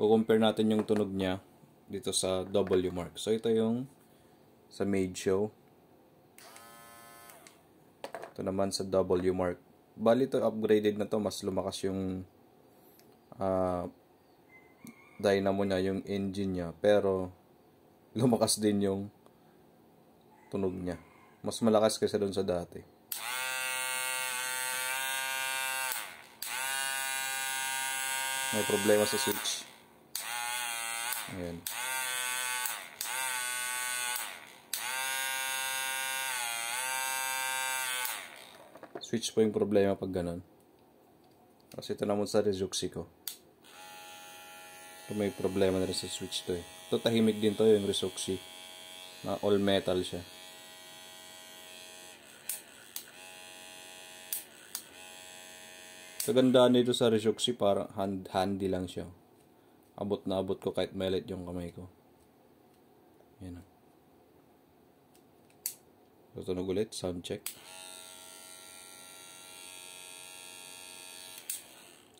compare natin yung tunog niya dito sa W mark. So ito yung sa made show. Ito naman sa W mark. Bali ito upgraded na to, mas lumakas yung dynamo niya, yung engine niya, pero lumakas din yung tunog niya. Mas malakas kasi doon sa dati. May problema sa switch. Ayan. Switch po yung problema pag ganun. Kasi ito naman sa Rezuxi ko. Ito may problema na rin sa switch to eh. Ito tahimik din to yung Rezuxi. Na all metal siya. Kagandaan nito sa Rezuxi, parang handy lang siya. Abot na abot ko kahit maliit yung kamay ko. Yan. Tutunog ulit, sound check.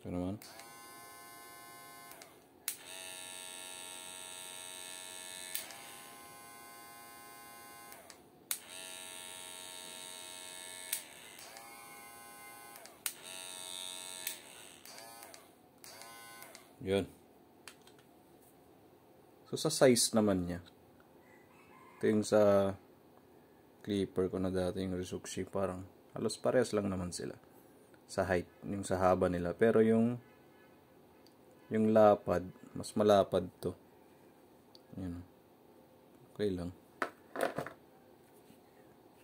Ito naman. Yun. So sa size naman niya, ito yung sa clipper ko na dati, yung Rezuxi, parang halos parehas lang naman sila sa height, yung sa haba nila, pero yung lapad, mas malapad to. Yan. Okay lang.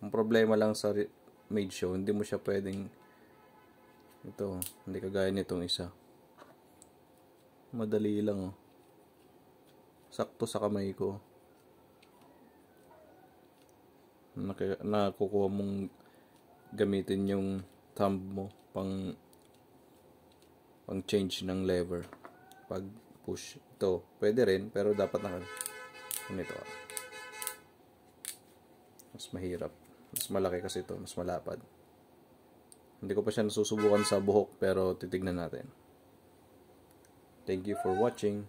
Ang problema lang sa made show, hindi mo siya pwedeng ito, hindi kagaya nitong isa. Madali lang oh. Sakto sa kamay ko. Nakukuha mong gamitin yung thumb mo pang change ng lever. Pag push ito, pwede rin, pero dapat na ganito. Mas mahirap. Mas malaki kasi ito, mas malapad. Hindi ko pa siya nasusubukan sa buhok, pero titignan natin. Thank you for watching.